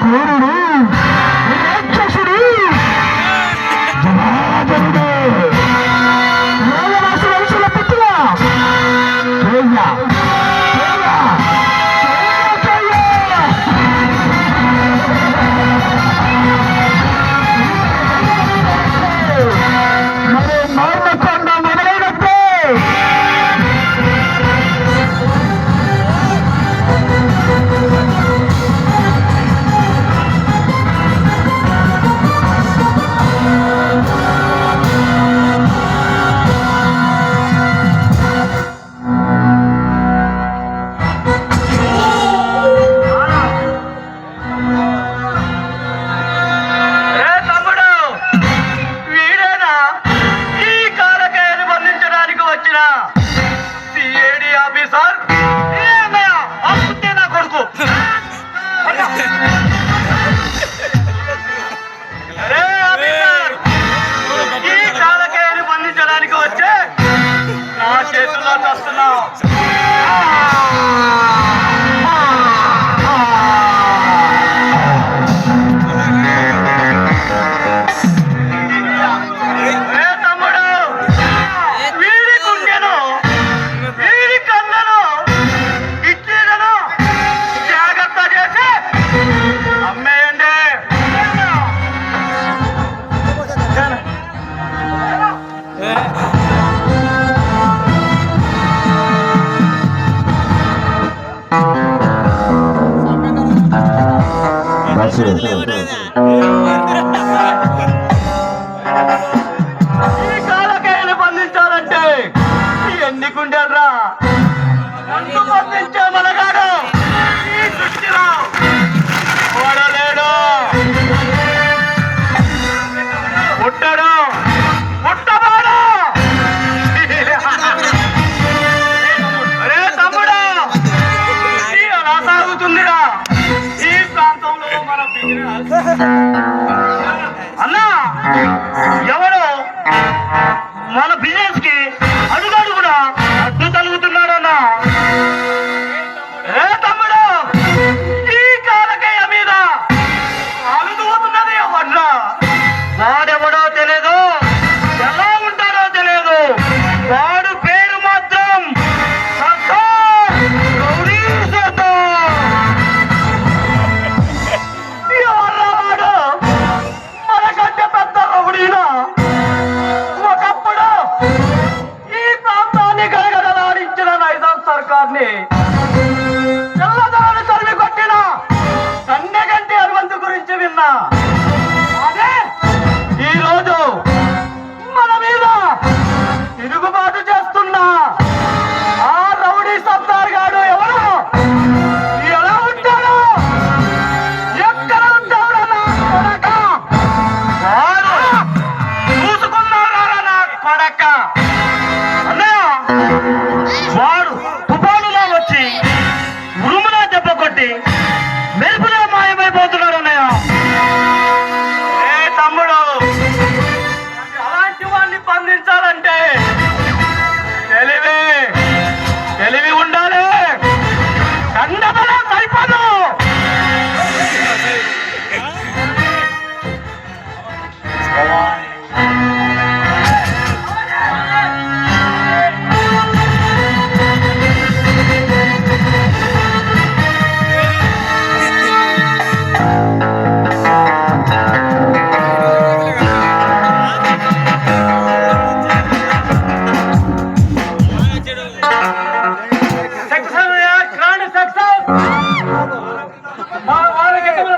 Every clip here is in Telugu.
ఈ కాలకాయలు బంధించాలంటే ఎన్ని గుండెలరా నన్ను బంధించే మనగాడు ఈ సృష్టిలో ఓడలేడు, పుట్టడు, పుట్టబాడు. అరే తమ్ముడు, ఎలా సాగుతుందిరా ఈ ప్రాంతంలో మన బిజినెస్? అన్నా, ఎవడు మన బిజినెస్ కి అడుగడుగునా అడ్డు తలుగుతున్నాడన్నా? ఏ తమ్ముడు, ఈ కాలకయ్య మీద అలుగుతున్నది ఎవడ్రా? వాడెవడో తెలియదు, ఎలా ఉంటాడో తెలియదు. వాడు పేరు మాత్రం రౌడీ సర్దార్. ఎవర్రా వాడు? మనకంటే పెద్ద రౌడీనా? ఒకప్పుడు ఈ ప్రాంతాన్ని గడగడలాడించిన నైజాం సర్కార్ని తెల్లదారు తల్లి కొట్టిన కన్నెగంటి హనుమంతు గురించి విన్నా. అదే ఈరోజు మన మీద తిరుగుబాటు చేస్తున్నా ఆ రౌడీ సర్దార్ గాడు ఎవరు? ఎలా ఉంటాడు? ఎక్కడ ఉంటాడు? నా కొడక వాడు చూసుకున్నారా నా కొడక? అన్నయ్య, వాడు తుఫానులా వచ్చి ఉరుములా దెబ్బ కొట్టి మెరుపులా మాయమైపోతున్నాడు అన్నయ్య. ఏ తమ్ముడు, అలాంటి వాడిని బంధించాలంటే తెలివి ఉండాలి. కండబలం సరిపదు.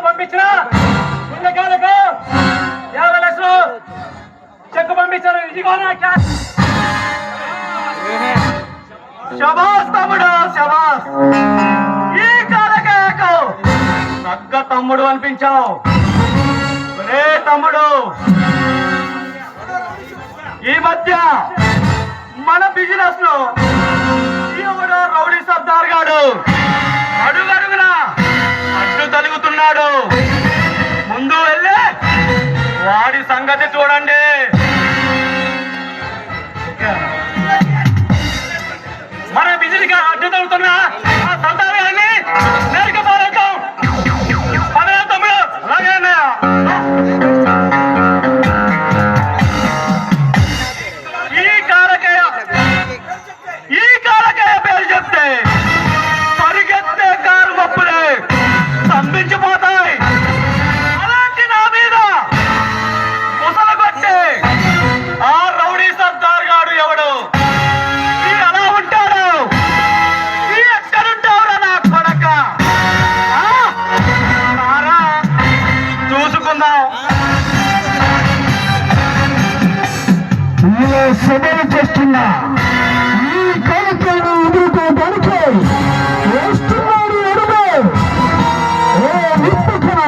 పంపించిన పుణ్యకాలకు 50 లక్షలు చెక్కు పంపించారు. శబాస్ తమ్ముడు, శబాస్. ఈ కాలకాయకు తగ్గ తమ్ముడు అనిపించావు. రే తమ్ముడు, ఈ మధ్య మన బిజినెస్ లో ఎవడో రౌడీ సర్దార్ గాడు అడుగడుగునా అడ్డు తలుగుతున్నాడు. ముందు వెళ్ళి వాడి సంగతి చూడండి. మన బిజినెస్ అడ్డు తలుగుతున్నా ఆ సర్దార్ గారిని నేరుగా పారేద్దాం. పదవే తమ్ముడు. సభలు చేస్తున్నా ఈ కాలకేను ఎదుర్కోవడానికి వస్తున్నాడు ఎడుగు ఓ విప్పకన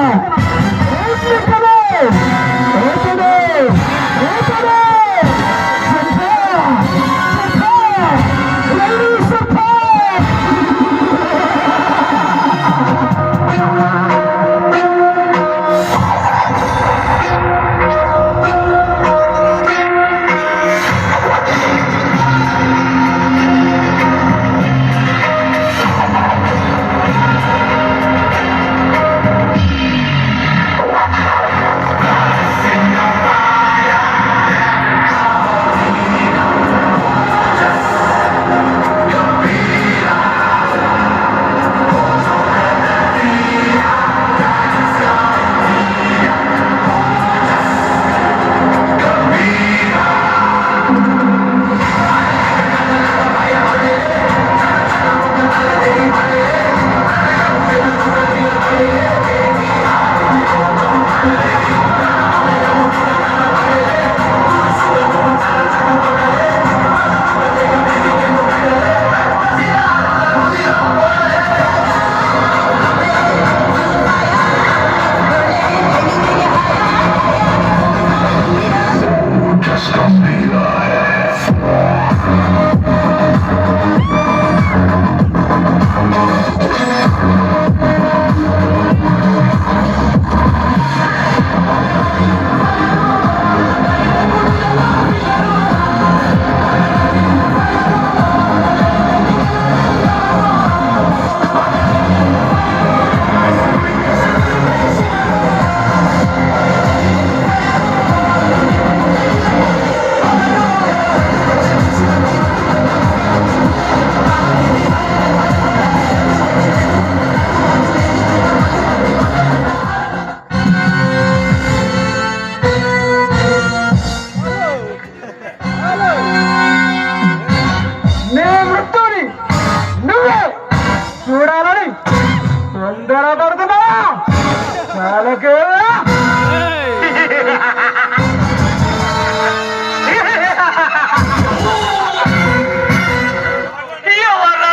చూడాలని తొందరపడుతున్నా చాలకే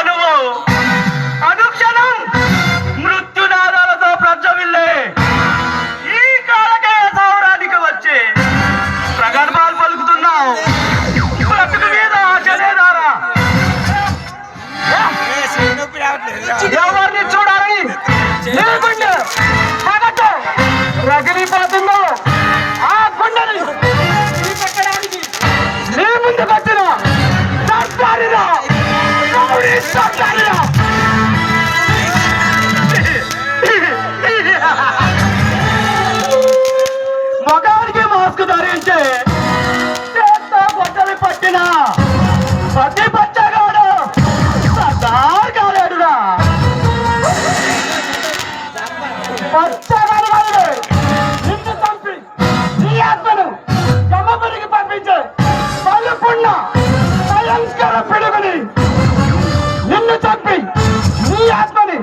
నువ్వు అనుక్షణం మృత్యునాదాలతో ప్రజ్వలిల్లే ఈ కాలకే సౌరానికి వచ్చి ప్రగల్భాలు పలుకుతున్నావు. బ్రతుకు మీద ఆశలేదారా? ఎవరిని చూడాలని లేకుండా పగతో రగిలిపోతుందో ఆ గుండెని పెట్టడానికి నీ ముందుకు వచ్చిన సర్దారిరా, రౌడీ సర్దారిరా. మగానికి మాస్క్ ధరించి చేత్తో పొట్టలు పట్టిన పట్టి పచ్చగాడు సర్దార్ కాలేడురా. పచ్చగాడు కాదు, నిన్ను చంపి నీ ఆత్మను యమపురికి పంపించే పలుపున్న భయంకర పిడుగుని, నిన్ను చంపి నీ ఆత్మని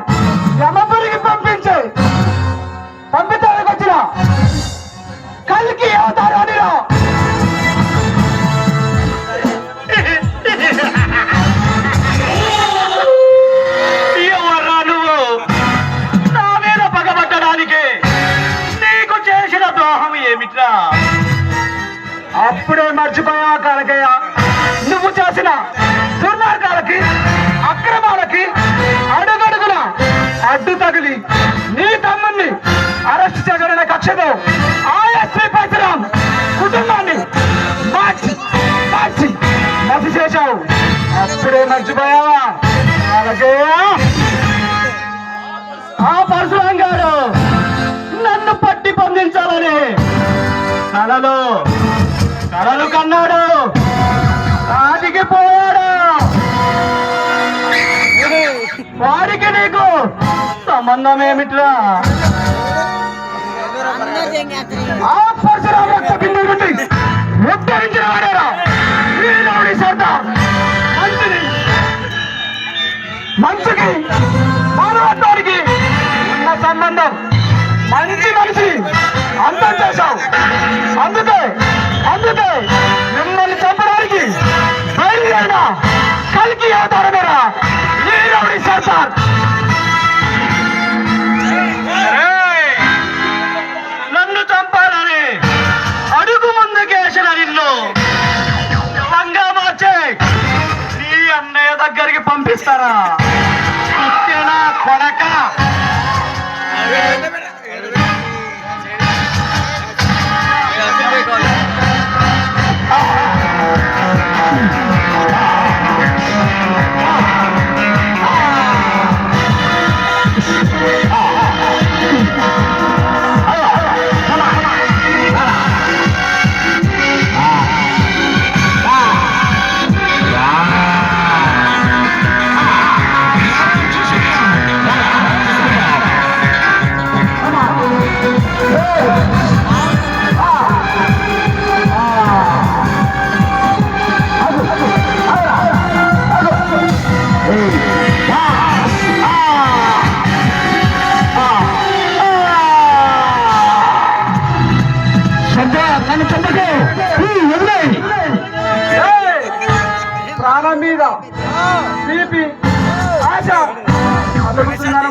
యమపురికి పంపించడానికి వచ్చిన కలికి అవతారానిరా. ఎవర్రా నువ్వు? నా మీద పగబట్టడానికి నీకు చేసిన ద్రోహం ఏమిట్రా? అప్పుడే మర్చిపోయా కాలకయ్య, నువ్వు చేసిన దుర్మార్గాలకి అక్రమాలకి అడుగడుగున అడ్డు తగిలి నీ తమ్ముణ్ణి అరెస్ట్ చేయగలిగిన కక్షతో ఆర్ఎస్పీ పరశురాం కుటుంబాన్ని మార్చి మసి చేశావు. అప్పుడే మర్చిపోయావా కాలకయ్య? ఆ పరశురాం గారు నన్ను పట్టి పొందించాలని కలలు కన్నాడు, ఆదికి పోయాడు. వాడికి నీకు సంబంధం ఏమిట్రా? ఆ పరశురాం యొక్క బిందు నుండి ఉద్ధరించిన వాడేరా ఈ రౌడీ సర్దార్. మంచికి మానవత్వానికి ఉన్న సంబంధం, మంచి మనిషి అందం చేశావు. అందుకే మిమ్మల్ని చంపడానికి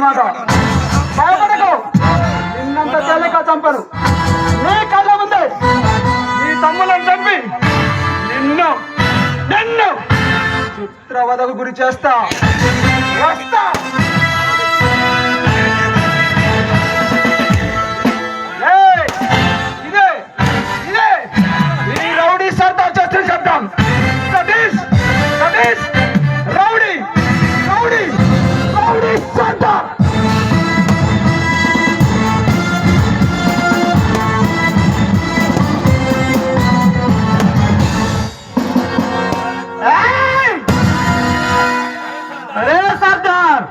అన్నమాట. భయపడకు, నిన్నంత తేలిక చంపను. నీ కళ్ళ ముందే నీ తమ్ములను చంపి నిన్ను నిన్ను చిత్రవదకు గురి చేస్తా. వస్తా. ఇదే ఇదే ఈ రౌడీ సర్దార్ చేస్తున్న శబ్దం. Satish Satish rowdy rowdy rowdy Sardar. అరే సర్దార్,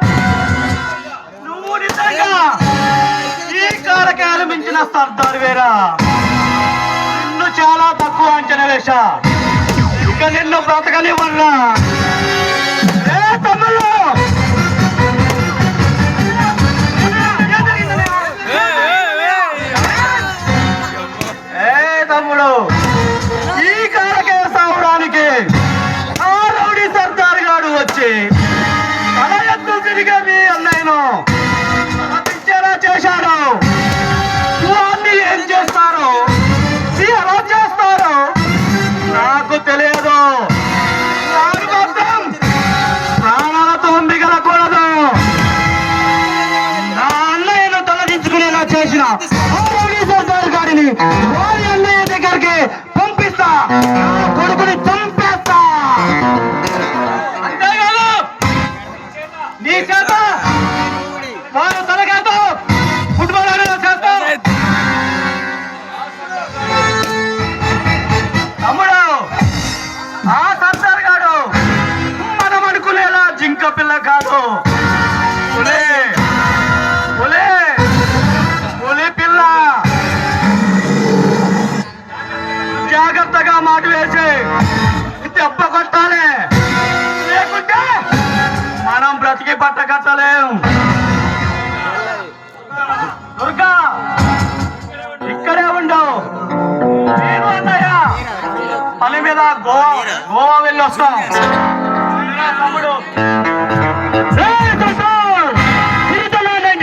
నువ్వు నిజంగా ఈ కారకాయలు మించిన సర్దార్ వేరా? నిన్ను చాలా తక్కువ అంచనా వేశా. ఇక నిన్ను బ్రతకనివ్వరా? ఏ తమ్ముళ్ళు, ఏ తమ్ముడు, ఈ కారకాయ సావడానికి ఆ రౌడీ సర్దార్ గాడు వచ్చి తల ఎత్తు తిరిగే మీ అన్నయ్యను తలపించేలా చేశాడు. వాడిని ఏం చేస్తారో, ఎలా చేస్తారో నాకు తెలియదు. నాకు మాత్రం ప్రాణాలతో మిగలకూడదు. నా అన్నయ్యను తొలగించుకునేలా చేసిన సర్దార్ గారిని వారి అన్నయ్య దగ్గరికి పంపిస్తా. నా కొడుకుని చంపేస్తా. అంతేకాదు, నీ చేత వారు తనకేతో ఫుట్బాల్ ఆడేలా చేస్తాం. తమ్ముడు, ఆ సర్దార్ గాడు మనం అనుకునేలా జింక పిల్ల కాదు. పులే పులే పులి పిల్ల. జాగ్రత్తగా మాట వేసి దెబ్బ కొట్టాలి, లేకుంటే మనం బ్రతికి బట్ట కట్టలేం. దుర్గా, ఇక్కడే ఉండవు. నేను అన్నయ్య పని మీద గోవా వెళ్ళి వస్తాం. తమ్ముడు